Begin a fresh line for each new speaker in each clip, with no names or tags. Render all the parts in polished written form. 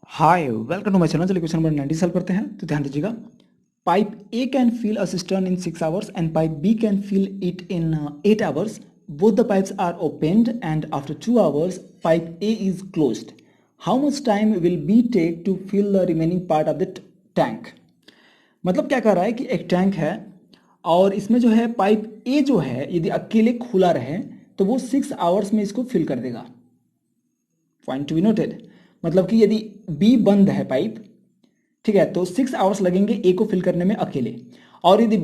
Hi welcome to my channel. चलिए question number 90 solve करते हैं। तो ध्यान दीजिएगा, pipe A can fill a cistern in 6 hours and pipe B can fill it in 8 hours. Both the pipes are opened and after 2 hours pipe A is closed. How much time will be take to fill the remaining part of the tank. मतलब क्या कर रहा है कि एक tank है और इसमें जो है पाइप ए जो है यदि अकेले खुला रहे तो वो 6 आवर्स में इसको फिल कर देगा। Point to be noted. मतलब कि यदि बी बंद है पाइप, ठीक है, तो 6 आवर्स लगेंगे ए को फिल करने में अकेले। और यदि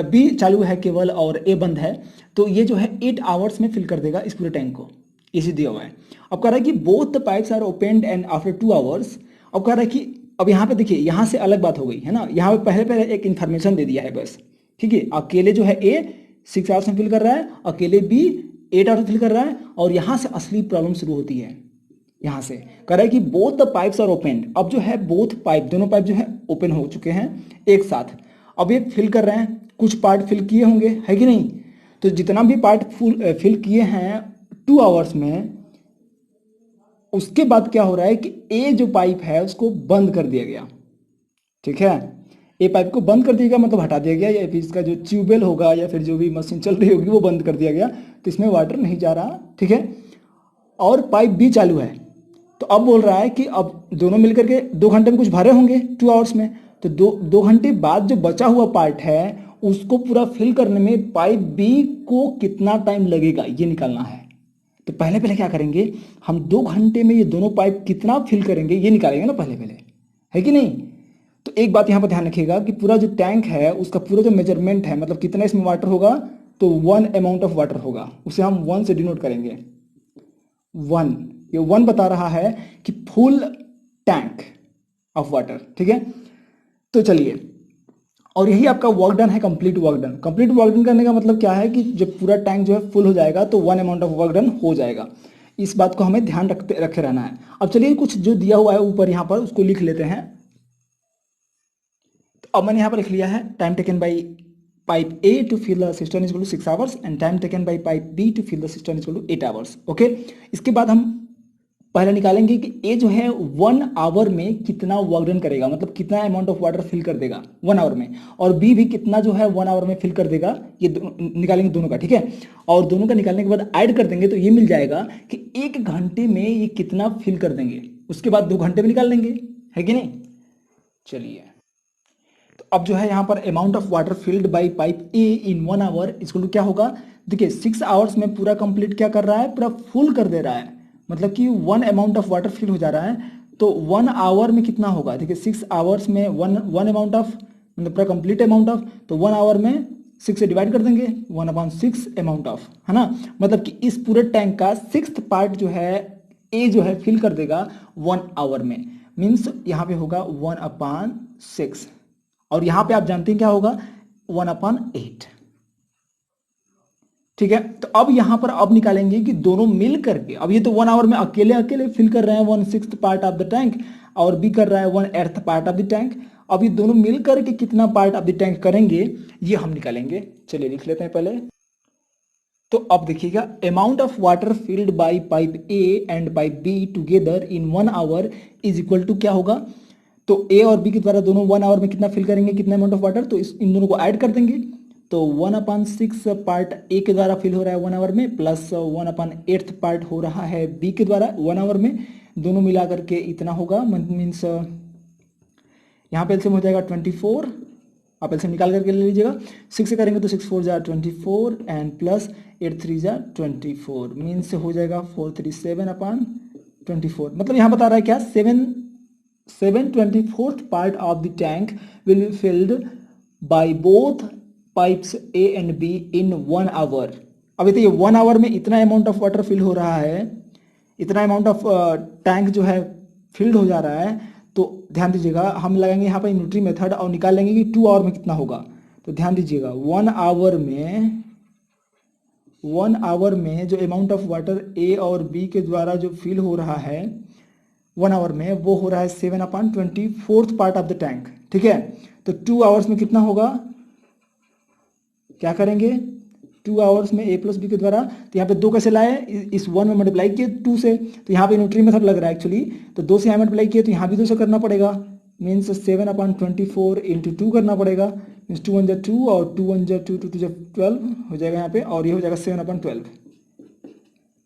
बी चालू है केवल और ए बंद है तो ये जो है 8 आवर्स में फिल कर देगा इस पूरे टैंक को। इसी दिया हुआ है। अब कह रहा है कि both the pipes are opened and after 2 hours. अब कह रहा है कि अब यहाँ पे देखिए, यहाँ से अलग बात हो गई है ना। यहाँ पे पहले पहले एक इन्फॉर्मेशन दे दिया है बस, ठीक है। अकेले जो है ए 6 आवर्स में फिल कर रहा है, अकेले बी 8 आवर्स में फिल कर रहा है। और यहाँ से असली प्रॉब्लम शुरू होती है। यहां से कह रहा है कि both the pipes are opened. अब जो है बोथ पाइप, दोनों पाइप जो है ओपन हो चुके हैं एक साथ। अब ये फिल कर रहे हैं, कुछ पार्ट फिल किए होंगे, है कि नहीं। तो जितना भी पार्ट फिल किए हैं 2 आवर्स में, उसके बाद क्या हो रहा है कि ए जो पाइप है उसको बंद कर दिया गया, ठीक है। ए पाइप को बंद कर दिया गया, मतलब हटा दिया गया, या फिर इसका जो ट्यूबवेल होगा या फिर जो भी मशीन चल रही होगी वो बंद कर दिया गया, तो इसमें वाटर नहीं जा रहा, ठीक है। और पाइप बी चालू है। तो अब बोल रहा है कि अब दोनों मिलकर के 2 घंटे में कुछ भरे होंगे 2 आवर्स में। तो दो घंटे बाद जो बचा हुआ पार्ट है उसको पूरा फिल करने में पाइप बी को कितना टाइम लगेगा ये निकालना है। तो पहले पहले क्या करेंगे हम, 2 घंटे में ये दोनों पाइप कितना फिल करेंगे ये निकालेंगे ना पहले पहले, है कि नहीं। तो एक बात यहाँ पर ध्यान रखिएगा कि पूरा जो टैंक है उसका पूरा जो मेजरमेंट है, मतलब कितना इसमें वाटर होगा, तो 1 अमाउंट ऑफ वाटर होगा, उसे हम 1 से डिनोट करेंगे। 1, ये 1 बता रहा है कि फुल टैंक ऑफ वाटर, ठीक है। तो चलिए, और यही आपका वर्क डन है, complete work done. Complete work done करने का मतलब क्या है कि जब पूरा टैंक जो है फुल हो जाएगा तो 1 अमाउंट ऑफ वर्क डन हो जाएगा। इस बात को हमें ध्यान रखे रहना है। अब चलिए कुछ जो दिया हुआ है ऊपर यहाँ पर उसको लिख लेते हैं। तो अब मैंने यहाँ पर लिख लिया है, time taken by pipe A to fill the system is equal to 6 hours and time taken by pipe B to fill the system is equal to 8 hours. Okay, इसके बाद हम पहले निकालेंगे कि ए जो है 1 आवर में कितना वर्क डन करेगा, मतलब कितना अमाउंट ऑफ वाटर फिल कर देगा 1 आवर में, और बी भी कितना जो है 1 आवर में फिल कर देगा। ये निकालेंगे दोनों का, ठीक है। और दोनों का निकालने के बाद ऐड कर देंगे तो ये मिल जाएगा कि 1 घंटे में ये कितना फिल कर देंगे। उसके बाद 2 घंटे में निकाल लेंगे, है कि नहीं। चलिए, तो अब जो है यहाँ पर amount of water filled by pipe A in 1 hour इसको क्या होगा। देखिए 6 आवर्स में पूरा कंप्लीट क्या कर रहा है, पूरा फुल कर दे रहा है, मतलब कि 1 अमाउंट ऑफ वाटर फिल हो जा रहा है। तो 1 आवर में कितना होगा, देखिए 6 आवर्स में वन अमाउंट ऑफ, मतलब पूरा कंप्लीट अमाउंट ऑफ, तो 1 आवर में 6 से डिवाइड कर देंगे, 1/6 अमाउंट ऑफ, है ना। मतलब कि इस पूरे टैंक का 6th पार्ट जो है ए जो है फिल कर देगा 1 आवर में। मीन्स यहाँ पे होगा 1/6, और यहां पे आप जानते हैं क्या होगा, 1/8, ठीक है। तो अब यहां पर अब निकालेंगे कि दोनों मिल करके, अब ये तो 1 आवर में अकेले अकेले फिल कर रहे हैं 1/6 पार्ट ऑफ द टैंक, और बी कर रहा है 1/8 पार्ट ऑफ द टैंक। अब ये दोनों मिल करके कितना पार्ट ऑफ द टैंक करेंगे ये हम निकालेंगे। चलिए लिख लेते हैं पहले। तो अब देखिएगा, amount of water filled by pipe A and pipe B together in 1 hour is equal to क्या होगा, तो ए और बी के द्वारा दोनों 1 आवर में कितना फिल करेंगे, कितना अमाउंट ऑफ वाटर, तो इन दोनों को ऐड कर देंगे। तो 1/6 पार्ट ए के द्वारा फिल हो रहा है 1 आवर में, प्लस 1/8 पार्ट हो रहा है बी के द्वारा 1 आवर में, दोनों मिला करके इतना होगा। मीन्स यहाँ पे एलसीएम हो जाएगा 24, आप एलसीएम निकाल करके ले लीजिएगा। 6 से करेंगे तो 6 4 जा 24 एंड प्लस 8 3 जा 24, मीन्स हो जाएगा 437/24। मतलब यहाँ बता रहा है क्या, 7/24 part of the tank will be filled by both pipes A and B in 1 hour। अब ये 1 आवर में इतना अमाउंट ऑफ वाटर फिल हो रहा है, इतना अमाउंट ऑफ टैंक जो है फिल्ड हो जा रहा है। तो ध्यान दीजिएगा, हम लगाएंगे यहाँ पर यूनिटरी मेथड और निकाल लेंगे कि 2 आवर में कितना होगा। तो ध्यान दीजिएगा, 1 आवर में जो अमाउंट ऑफ वाटर ए और बी के द्वारा जो फिल हो रहा है 1 आवर में, वो हो रहा है 7/24 पार्ट ऑफ द टैंक, ठीक है। तो 2 आवर्स में कितना होगा, क्या करेंगे, 2 आवर्स में a प्लस बी के द्वारा, तो यहाँ पे 2 कैसे लाए, इस 1 में मल्टीप्लाई किए 2 से, तो यहाँ पे यूनिटरी मेथड लग रहा है एक्चुअली, तो 2 से यहाँ मल्टीप्लाई किए तो यहाँ भी 2 से करना पड़ेगा, मीन्स 7/24 इंटू 2 करना पड़ेगा, मीन्स 2 1 2 और 2 1 2 2 2 12 हो जाएगा यहाँ पे, और ये हो जाएगा 7/12।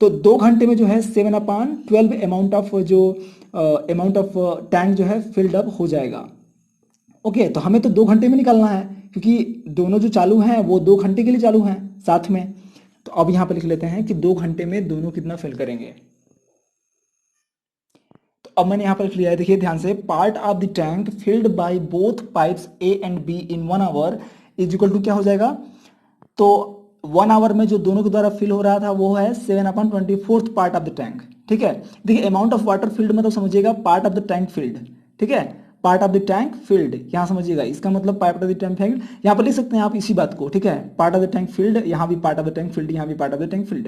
तो 2 घंटे में जो है 7/12 अमाउंट ऑफ टैंक जो है फिल्ड अप हो जाएगा। ओके, तो हमें तो 2 घंटे में निकालना है, क्योंकि दोनों जो चालू हैं वो 2 घंटे के लिए चालू हैं साथ में। तो अब यहाँ पे लिख लेते हैं कि 2 घंटे में दोनों कितना फिल करेंगे। तो अब मैंने यहाँ पर लिख लिया है, देखिए ध्यान से, part of the tank filled by both pipes A and B in 1 hour is equal to क्या हो जाएगा, तो 1 आवर में जो दोनों के द्वारा फिल हो रहा था वो है 7/24 पार्ट ऑफ द टैंक। ठीक है, देखिए अमाउंट ऑफ वाटर फिल्ड में तो समझिएगा part of the tank field, ठीक है, part of the tank filled यहाँ समझिएगा, इसका मतलब part of the tank filled यहाँ पर लिख सकते हैं आप इसी बात को, ठीक है, part of the tank filled, यहाँ भी part of the tank filled, यहाँ भी part of the tank filled,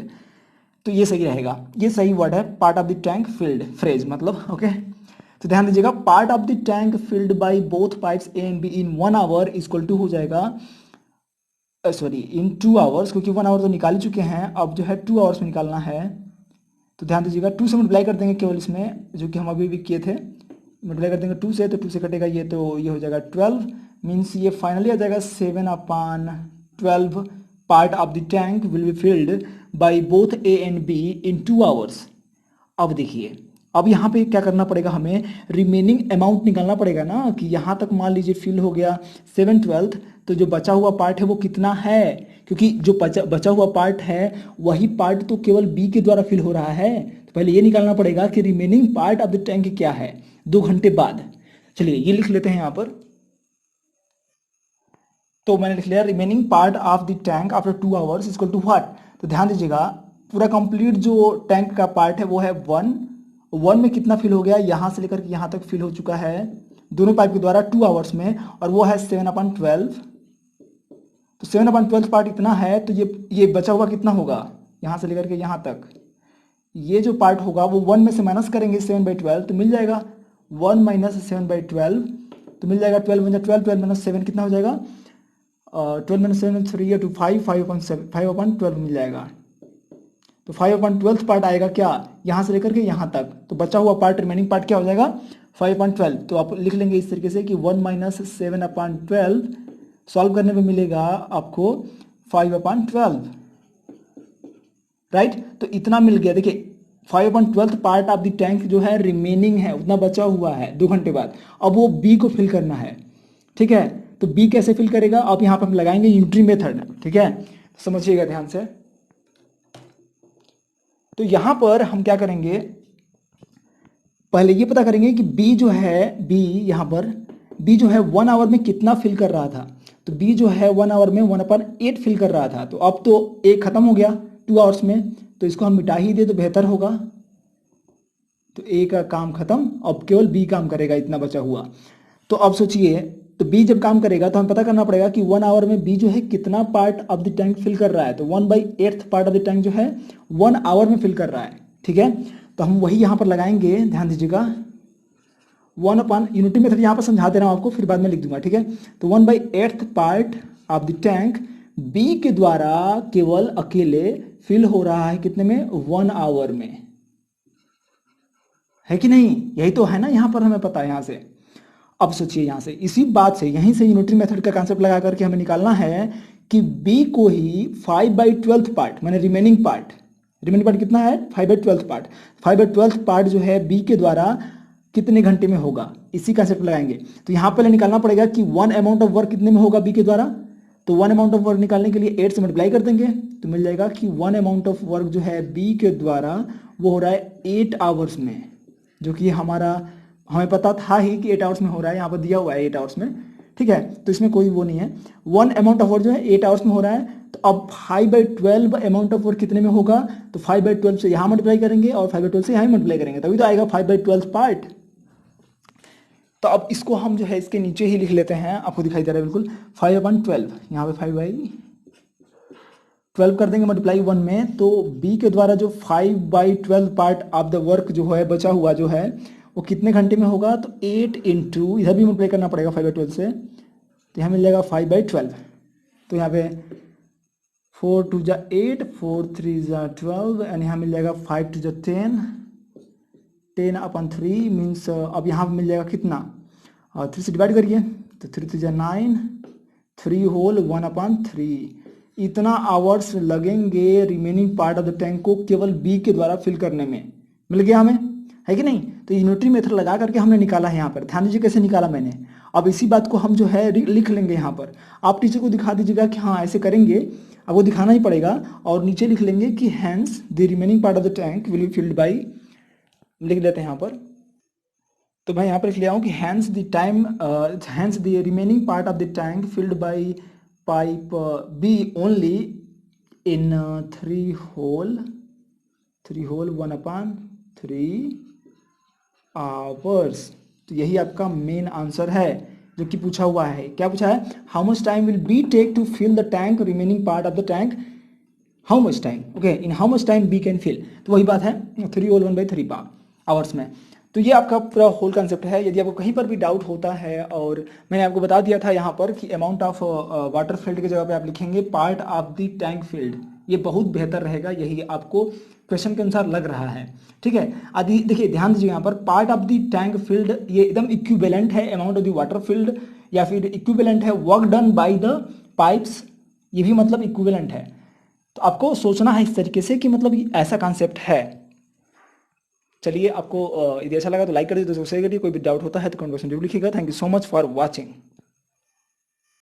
तो ये सही रहेगा, ये सही वर्ड है, part of the tank filled phrase मतलब। ओके, तो ध्यान दीजिएगा, part of the tank filled by both pipes A and B in 1 hour equal to हो जाएगा, सॉरी इन 2 आवर्स, क्योंकि 1 आवर तो निकाल ही चुके हैं, अब जो है 2 आवर्स में निकालना है। तो ध्यान दीजिएगा 2 से मल्टीप्लाई कर देंगे केवल इसमें, जो कि हम अभी भी किए थे, मल्टीप्लाई कर देंगे 2 से, तो 2 से कटेगा ये, तो ये हो जाएगा 12, मीन्स ये फाइनली आ जाएगा 7/12 part of the tank will be field by both A and B in 2 hours. अब देखिए, अब यहाँ पे क्या करना पड़ेगा, हमें रिमेनिंग अमाउंट निकालना पड़ेगा ना, कि यहाँ तक मान लीजिए फिल हो गया 7/12, तो जो बचा हुआ पार्ट है वो कितना है, क्योंकि जो बचा हुआ पार्ट है वही पार्ट तो केवल बी के द्वारा फिल हो रहा है, तो पहले ये निकालना पड़ेगा कि remaining part of the tank क्या है 2 घंटे बाद। चलिए ये लिख लेते हैं यहाँ पर, तो मैंने लिख लिया remaining part of the tank after 2 hours equal to what. तो ध्यान दीजिएगा, पूरा कंप्लीट जो टैंक का पार्ट है वो है 1 में कितना फिल हो गया, यहाँ से लेकर के यहाँ तक फिल हो चुका है दोनों पाइप के द्वारा 2 आवर्स में, और वो है 7/12। तो 7/12 पार्ट इतना है, तो ये बचा हुआ कितना होगा, यहाँ से लेकर के यहाँ तक ये जो पार्ट होगा वो 1 में से माइनस करेंगे 7/12, तो मिल जाएगा 1 - 7/12, तो मिल जाएगा 12 - 12, 12 - 7 कितना हो जाएगा, 12 - 7 3 to 5, 5/12 मिल जाएगा। तो 5/12 पार्ट आएगा क्या, यहाँ से लेकर के यहाँ तक, तो बचा हुआ पार्ट रिमेनिंग पार्ट क्या हो जाएगा 5/12। तो आप लिख लेंगे इस तरीके से कि 1 - 7/12 सॉल्व करने पे मिलेगा आपको 5/12, राइट। तो इतना मिल गया, देखिए 5/12 पार्ट ऑफ द टैंक जो है रिमेनिंग है, उतना बचा हुआ है 2 घंटे बाद, अब वो बी को फिल करना है, ठीक है। तो बी कैसे फिल करेगा, अब यहाँ पर हम लगाएंगे यूनिटरी मेथड, ठीक है, समझिएगा ध्यान से। तो यहाँ पर हम क्या करेंगे, पहले ये पता करेंगे कि बी जो है, बी यहाँ पर बी जो है 1 आवर में कितना फिल कर रहा था, तो बी जो है 1 आवर में 1/8 फिल कर रहा था, तो अब तो एक खत्म हो गया 2 आवर्स में, तो इसको हम मिटा ही दे तो बेहतर होगा। तो ए का काम खत्म, अब केवल बी काम करेगा, इतना बचा हुआ। तो अब सोचिए, तो बी जब काम करेगा तो हमें पता करना पड़ेगा कि 1 आवर में बी जो है कितना part of the tank fill कर रहा है, तो 1/8 पार्ट ऑफ द टैंक जो है 1 आवर में फिल कर रहा है, ठीक है। तो हम वही यहाँ पर लगाएंगे, ध्यान दीजिएगा, 1 यूनिटी मेथड यहाँ पर समझा दे रहा हूँ आपको, फिर बाद में लिख दूंगा, ठीक है। तो 1/8 part of the tank B के द्वारा केवल अकेले फिल हो रहा है कितने में, 1 आवर में, है कि नहीं, यही तो है ना, यहाँ पर हमें पता है यहाँ से। अब सोचिए यहाँ से, इसी बात से, यहीं से यूनिटरी मेथड का कॉन्सेप्ट लगा करके हमें निकालना है कि बी को ही 5/12 पार्ट, मैंने रिमेनिंग पार्ट कितना है 5/12 पार्ट, 5/12 पार्ट जो है बी के द्वारा कितने घंटे में होगा, इसी कॉन्सेप्ट लगाएंगे। तो यहाँ पहले निकालना पड़ेगा कि 1 अमाउंट ऑफ वर्क कितने में होगा बी के द्वारा, तो 1 अमाउंट ऑफ वर्क निकालने के लिए 8 से मल्टीप्लाई कर देंगे, तो मिल जाएगा कि 1 अमाउंट ऑफ वर्क जो है बी के द्वारा वो हो रहा है 8 आवर्स में, जो कि हमें पता था ही कि 8 आवर्स में हो रहा है, यहाँ पर दिया हुआ है 8 आवर्स में, ठीक है। तो इसमें कोई वो नहीं है, 1 अमाउंट ऑफ वर्क जो है 8 आवर्स में हो रहा है। तो अब 5/12 अमाउंट ऑफ वर्क कितने में होगा, तो 5/12 से यहाँ मल्टीप्लाई करेंगे और 5/12 से यहाँ मल्टीप्लाई करेंगे, तभी तो आएगा 5/12 पार्ट। तो अब इसको हम जो है इसके नीचे ही लिख लेते हैं, आपको दिखाई दे रहा है बिल्कुल, 5/12, यहाँ पे 5/12 कर देंगे मल्टीप्लाई 1 में, तो बी के द्वारा जो 5/12 पार्ट ऑफ द वर्क जो है बचा हुआ जो है वो कितने घंटे में होगा, तो 8 इंटू इधर भी मल्टीप्लाई करना पड़ेगा 5/12 से, तो यहाँ मिल जाएगा 5/12, तो यहाँ पे 4 2 जा 8, 4 3 जा 12 एंड यहाँ मिल जाएगा 5 2 जा 10, 10/3 मीन्स अब यहाँ मिल जाएगा कितना, 3 से डिवाइड करिए तो 3 3 जा 9, 3 होल 1/3। इतना आवर्स लगेंगे remaining part of the tank को केवल बी के द्वारा फिल करने में। मिल गया हमें, है कि नहीं? तो यूनिटरी मेथड लगा करके हमने निकाला है यहाँ पर। ध्यान दीजिए कैसे निकाला मैंने। अब इसी बात को हम जो है लिख लेंगे यहाँ पर। आप टीचर को दिखा दीजिएगा कि हाँ ऐसे करेंगे, अब वो दिखाना ही पड़ेगा। और नीचे लिख लेंगे कि hence the remaining part of the tank will be filled by, लिख लेते हैं यहाँ पर। तो मैं यहाँ पर लिख लिया हूँ कि hence the remaining part of the tank filled by pipe B only in 3 whole 1/3 hours. तो यही आपका मेन आंसर है जो कि पूछा हुआ है। क्या पूछा है? How much time will be take to fill the tank remaining part of the tank, how much time, okay, in how much time be can fill. तो वही बात है 3 होल 1/3 आवर्स में। तो ये आपका पूरा होल कंसेप्ट है। यदि आपको कहीं पर भी डाउट होता है, और मैंने आपको बता दिया था यहाँ पर कि अमाउंट ऑफ वाटर फील्ड की जगह पे आप लिखेंगे part of the tank field, ये बहुत बेहतर रहेगा। यही आपको क्वेश्चन के अनुसार लग रहा है, ठीक है। आदि देखिए ध्यान दीजिए यहाँ पर part of the tank field ये एकदम इक्विवेलेंट है amount of the water field, या फिर इक्विवेलेंट है work done by the pipes, ये भी मतलब इक्विवेलेंट है। तो आपको सोचना है इस तरीके से कि मतलब ये ऐसा कॉन्सेप्ट है। चलिए, आपको यदि अच्छा लगा तो लाइक कर दीजिए, दोस्तों शेयर करिए। कोई भी डाउट होता है तो कमेंट बॉक्स में जरूर लिखिएगा। Thank you so much for watching.